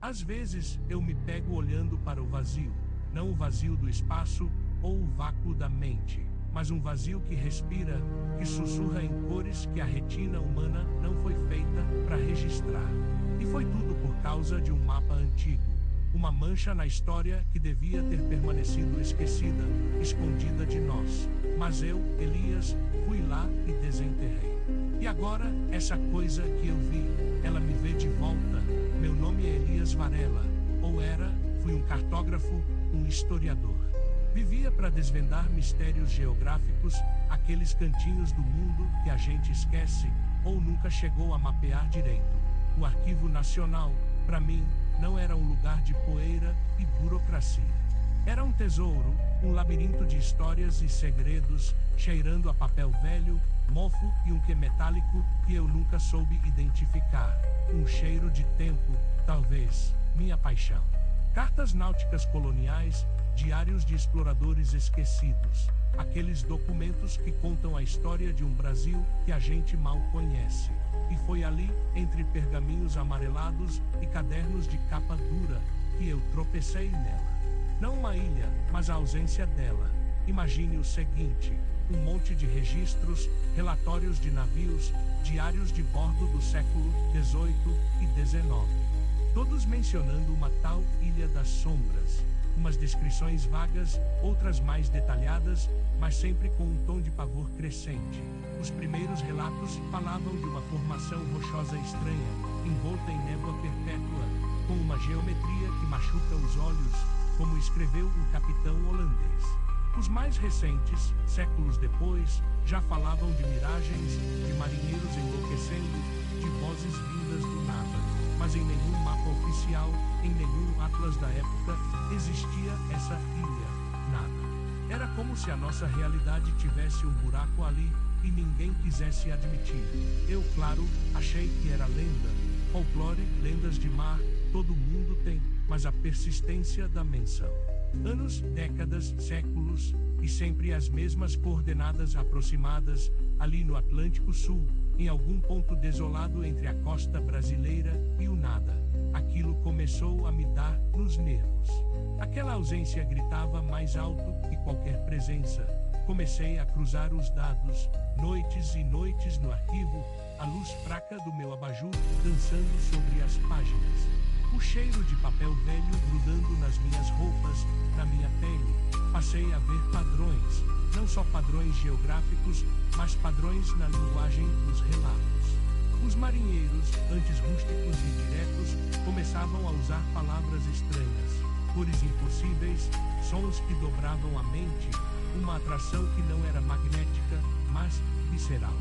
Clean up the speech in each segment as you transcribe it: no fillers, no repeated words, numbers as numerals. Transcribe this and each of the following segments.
Às vezes, eu me pego olhando para o vazio, não o vazio do espaço ou o vácuo da mente, mas um vazio que respira, que sussurra em cores que a retina humana não foi feita para registrar. E foi tudo por causa de um mapa antigo, uma mancha na história que devia ter permanecido esquecida, escondida de nós. Mas eu, Elias, fui lá e desenterrei. E agora, essa coisa que eu vi, ela me vê de volta. Meu nome é Elias Varela, ou era, fui um cartógrafo, um historiador. Vivia para desvendar mistérios geográficos, aqueles cantinhos do mundo que a gente esquece, ou nunca chegou a mapear direito. O Arquivo Nacional, para mim, não era um lugar de poeira e burocracia. Era um tesouro, um labirinto de histórias e segredos, cheirando a papel velho, mofo e um quê metálico que eu nunca soube identificar. Um cheiro de tempo, talvez, minha paixão. Cartas náuticas coloniais, diários de exploradores esquecidos. Aqueles documentos que contam a história de um Brasil que a gente mal conhece. E foi ali, entre pergaminhos amarelados e cadernos de capa dura, que eu tropecei nela. Não uma ilha, mas a ausência dela. Imagine o seguinte: um monte de registros, relatórios de navios, diários de bordo do século XVIII e XIX. Todos mencionando uma tal Ilha das Sombras. Umas descrições vagas, outras mais detalhadas, mas sempre com um tom de pavor crescente. Os primeiros relatos falavam de uma formação rochosa estranha, envolta em névoa perpétua, com uma geometria que machuca os olhos, como escreveu um capitão holandês. Os mais recentes, séculos depois, já falavam de miragens, de marinheiros enlouquecendo, de vozes vindas do nada. Mas em nenhum mapa oficial, em nenhum atlas da época, existia essa ilha. Nada. Era como se a nossa realidade tivesse um buraco ali, e ninguém quisesse admitir. Eu, claro, achei que era lenda. Folclore, lendas de mar, todo mundo tem, mas a persistência da menção. Anos, décadas, séculos, e sempre as mesmas coordenadas aproximadas, ali no Atlântico Sul, em algum ponto desolado entre a costa brasileira e o nada. Aquilo começou a me dar nos nervos. Aquela ausência gritava mais alto que qualquer presença. Comecei a cruzar os dados, noites e noites no arquivo, a luz fraca do meu abajur dançando sobre as páginas. O cheiro de papel velho grudando nas minhas roupas, na minha pele. Passei a ver padrões, não só padrões geográficos, mas padrões na linguagem dos relatos. Os marinheiros, antes rústicos e diretos, começavam a usar palavras estranhas, cores impossíveis, sons que dobravam a mente, uma atração que não era magnética, mas visceral.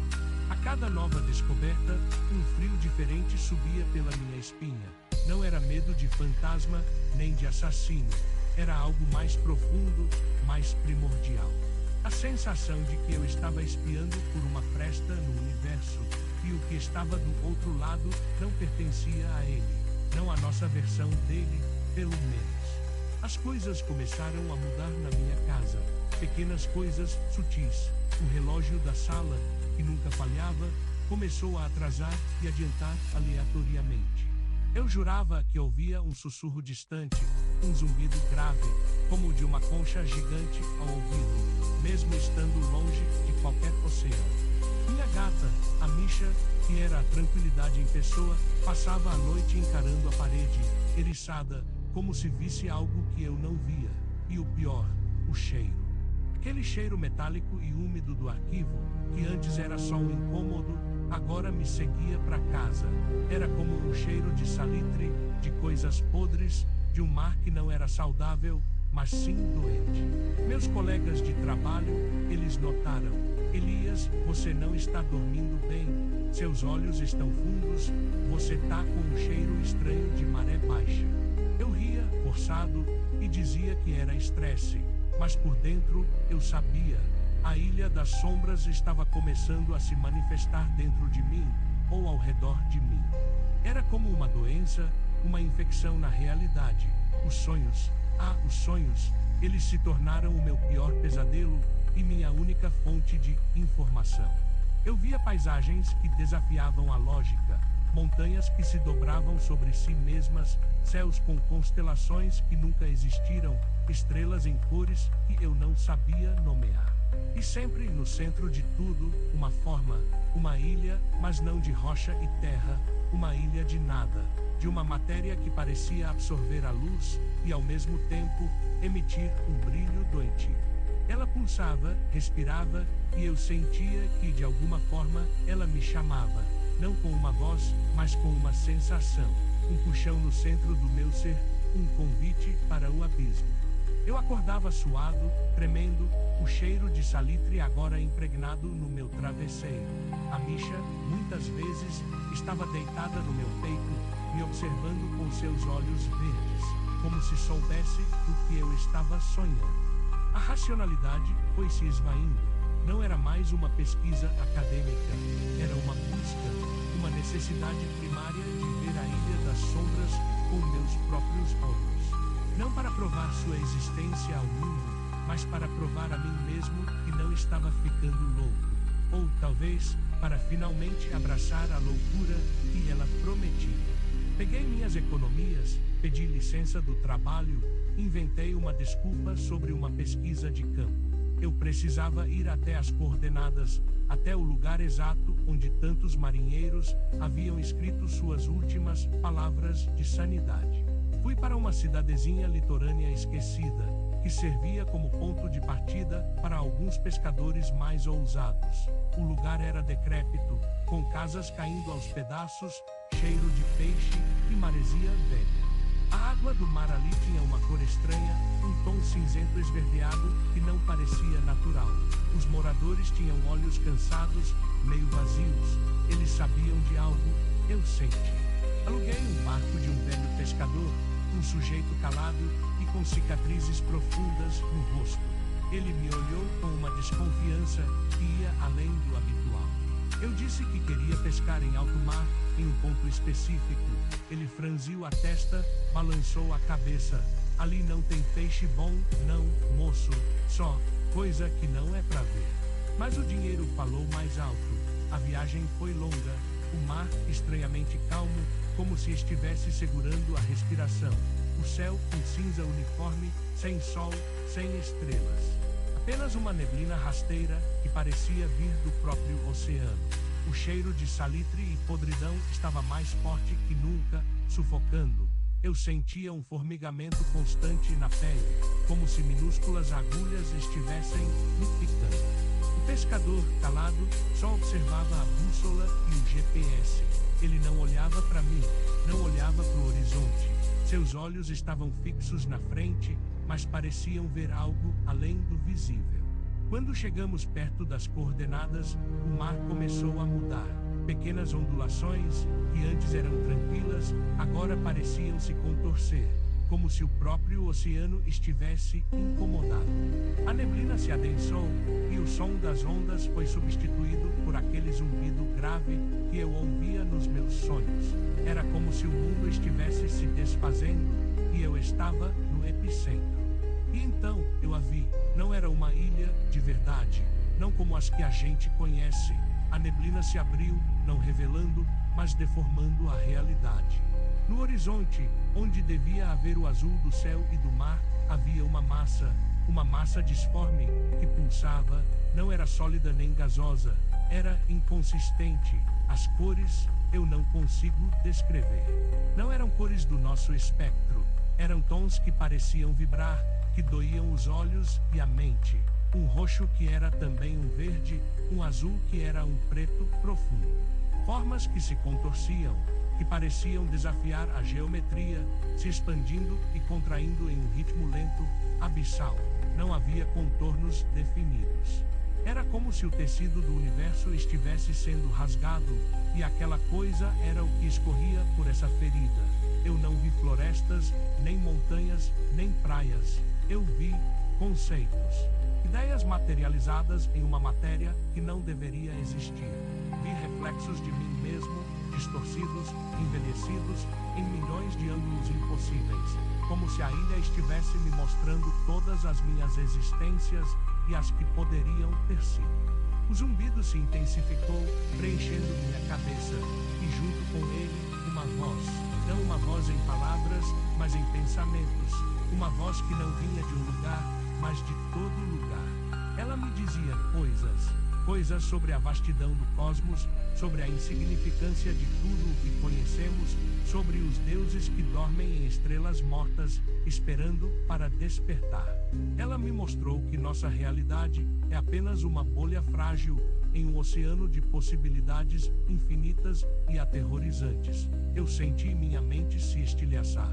A cada nova descoberta, um frio diferente subia pela minha espinha. Não era medo de fantasma, nem de assassino. Era algo mais profundo, mais primordial. A sensação de que eu estava espiando por uma fresta no universo, e o que estava do outro lado não pertencia a ele, não a nossa versão dele, pelo menos. As coisas começaram a mudar na minha casa. Pequenas coisas, sutis. O relógio da sala, que nunca falhava, começou a atrasar e adiantar aleatoriamente. Eu jurava que ouvia um sussurro distante, um zumbido grave, como o de uma concha gigante ao ouvido, mesmo estando longe de qualquer oceano. Minha gata, a Misha, que era a tranquilidade em pessoa, passava a noite encarando a parede, eriçada, como se visse algo que eu não via. E o pior, o cheiro. Aquele cheiro metálico e úmido do arquivo, que antes era só um incômodo, agora me seguia para casa. Era como um cheiro de salitre, de coisas podres, de um mar que não era saudável, mas sim doente. Meus colegas de trabalho, eles notaram: Elias, você não está dormindo bem, seus olhos estão fundos, você tá com um cheiro estranho de maré baixa. Eu ria, forçado, e dizia que era estresse, mas por dentro, eu sabia. A Ilha das Sombras estava começando a se manifestar dentro de mim, ou ao redor de mim. Era como uma doença, uma infecção na realidade. Os sonhos, os sonhos, eles se tornaram o meu pior pesadelo e minha única fonte de informação. Eu via paisagens que desafiavam a lógica, montanhas que se dobravam sobre si mesmas, céus com constelações que nunca existiram, estrelas em cores que eu não sabia nomear. E sempre no centro de tudo, uma forma, uma ilha, mas não de rocha e terra, uma ilha de nada, de uma matéria que parecia absorver a luz e ao mesmo tempo emitir um brilho doente. Ela pulsava, respirava, e eu sentia que de alguma forma ela me chamava, não com uma voz, mas com uma sensação, um puxão no centro do meu ser, um convite para o abismo. Eu acordava suado, tremendo, o cheiro de salitre agora impregnado no meu travesseiro. A Misha, muitas vezes, estava deitada no meu peito, me observando com seus olhos verdes, como se soubesse do que eu estava sonhando. A racionalidade foi se esvaindo. Não era mais uma pesquisa acadêmica, era uma busca, uma necessidade primária de ver a Ilha das Sombras com meus próprios olhos. Não para provar sua existência ao mundo, mas para provar a mim mesmo que não estava ficando louco. Ou talvez, para finalmente abraçar a loucura que ela prometia. Peguei minhas economias, pedi licença do trabalho, inventei uma desculpa sobre uma pesquisa de campo. Eu precisava ir até as coordenadas, até o lugar exato onde tantos marinheiros haviam escrito suas últimas palavras de sanidade. Fui para uma cidadezinha litorânea esquecida, que servia como ponto de partida para alguns pescadores mais ousados. O lugar era decrépito, com casas caindo aos pedaços, cheiro de peixe e maresia velha. A água do mar ali tinha uma cor estranha, um tom cinzento esverdeado que não parecia natural. Os moradores tinham olhos cansados, meio vazios. Eles sabiam de algo, eu senti. Aluguei um barco de um velho pescador, um sujeito calado e com cicatrizes profundas no rosto. Ele me olhou com uma desconfiança que ia além do habitual. Eu disse que queria pescar em alto mar, em um ponto específico. Ele franziu a testa, balançou a cabeça. Ali não tem peixe bom, não, moço, só coisa que não é pra ver. Mas o dinheiro falou mais alto. A viagem foi longa, o mar estranhamente calmo, como se estivesse segurando a respiração. O céu um cinza uniforme, sem sol, sem estrelas. Apenas uma neblina rasteira que parecia vir do próprio oceano. O cheiro de salitre e podridão estava mais forte que nunca, sufocando. Eu sentia um formigamento constante na pele, como se minúsculas agulhas estivessem me picando. O pescador, calado, só observava a bússola e o GPS. Ele não olhava para mim, não olhava para o horizonte. Seus olhos estavam fixos na frente, mas pareciam ver algo além do visível. Quando chegamos perto das coordenadas, o mar começou a mudar. Pequenas ondulações, que antes eram tranquilas, agora pareciam se contorcer, como se o próprio oceano estivesse incomodado. A neblina se adensou, e o som das ondas foi substituído por aquele zumbido grave que eu ouvia nos meus sonhos. Era como se o mundo estivesse se desfazendo, e eu estava no epicentro. E então, eu a vi. Não era uma ilha de verdade, não como as que a gente conhece. A neblina se abriu, não revelando, mas deformando a realidade. No horizonte, onde devia haver o azul do céu e do mar, havia uma massa disforme, que pulsava, não era sólida nem gasosa, era inconsistente. As cores, eu não consigo descrever. Não eram cores do nosso espectro, eram tons que pareciam vibrar, que doíam os olhos e a mente. Um roxo que era também um verde, um azul que era um preto profundo. Formas que se contorciam, que pareciam desafiar a geometria, se expandindo e contraindo em um ritmo lento, abissal. Não havia contornos definidos. Era como se o tecido do universo estivesse sendo rasgado, e aquela coisa era o que escorria por essa ferida. Eu não vi florestas, nem montanhas, nem praias. Eu vi conceitos. Ideias materializadas em uma matéria que não deveria existir. Vi reflexos de mim mesmo, distorcidos, envelhecidos, em milhões de ângulos impossíveis, como se a ilha estivesse me mostrando todas as minhas existências e as que poderiam ter sido. O zumbido se intensificou, preenchendo minha cabeça, e junto com ele, uma voz, não uma voz em palavras, mas em pensamentos, uma voz que não vinha de um lugar, mas de todo lugar. Ela me dizia coisas sobre a vastidão do cosmos, sobre a insignificância de tudo o que conhecemos, sobre os deuses que dormem em estrelas mortas, esperando para despertar. Ela me mostrou que nossa realidade é apenas uma bolha frágil em um oceano de possibilidades infinitas e aterrorizantes. Eu senti minha mente se estilhaçar.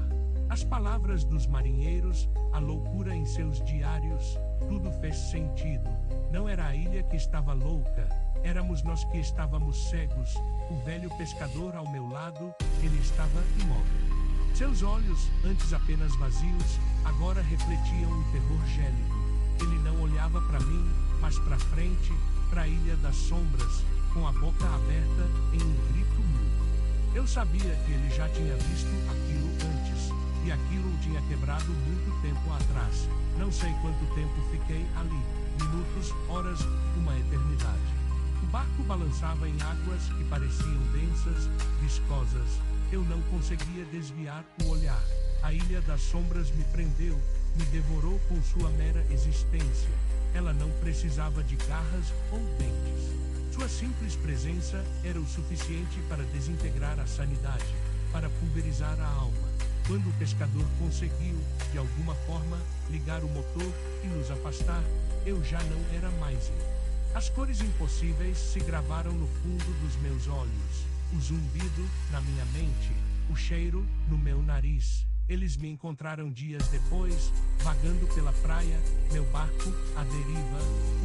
As palavras dos marinheiros, a loucura em seus diários, tudo fez sentido. Não era a ilha que estava louca, éramos nós que estávamos cegos. O velho pescador ao meu lado, ele estava imóvel. Seus olhos, antes apenas vazios, agora refletiam um terror gélido. Ele não olhava para mim, mas para frente, para a Ilha das Sombras, com a boca aberta em um grito mudo. Eu sabia que ele já tinha visto aquilo antes, e aquilo o tinha quebrado muito tempo atrás. Não sei quanto tempo fiquei ali, minutos, horas, uma eternidade. O barco balançava em águas que pareciam densas, viscosas. Eu não conseguia desviar o olhar. A Ilha das Sombras me prendeu, me devorou com sua mera existência. Ela não precisava de garras ou dentes. Sua simples presença era o suficiente para desintegrar a sanidade, para pulverizar a alma. Quando o pescador conseguiu, de alguma forma, ligar o motor e nos afastar, eu já não era mais eu. As cores impossíveis se gravaram no fundo dos meus olhos. O zumbido na minha mente, o cheiro no meu nariz. Eles me encontraram dias depois, vagando pela praia, meu barco, à deriva,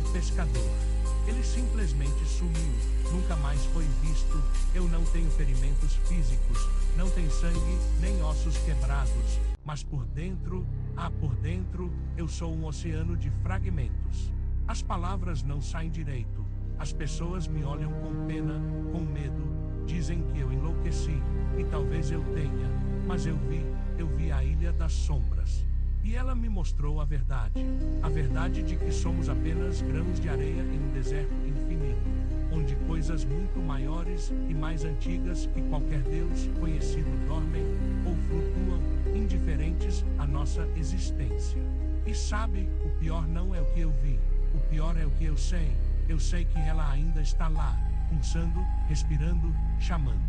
o pescador. Ele simplesmente sumiu, nunca mais foi visto. Eu não tenho ferimentos físicos, não tenho sangue, nem ossos quebrados. Mas por dentro, eu sou um oceano de fragmentos. As palavras não saem direito. As pessoas me olham com pena, com medo. Dizem que eu enlouqueci, e talvez eu tenha. Mas eu vi a Ilha das Sombras. E ela me mostrou a verdade de que somos apenas grãos de areia em um deserto infinito, onde coisas muito maiores e mais antigas que qualquer Deus conhecido dormem ou flutuam, indiferentes à nossa existência. E sabe, o pior não é o que eu vi, o pior é o que eu sei. Eu sei que ela ainda está lá, pulsando, respirando, chamando.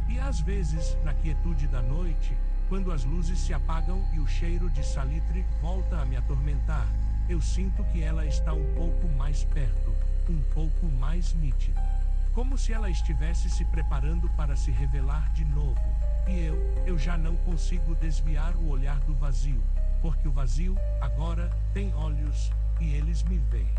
E às vezes, na quietude da noite, quando as luzes se apagam e o cheiro de salitre volta a me atormentar, eu sinto que ela está um pouco mais perto, um pouco mais nítida. Como se ela estivesse se preparando para se revelar de novo. E eu já não consigo desviar o olhar do vazio, porque o vazio, agora, tem olhos, e eles me veem.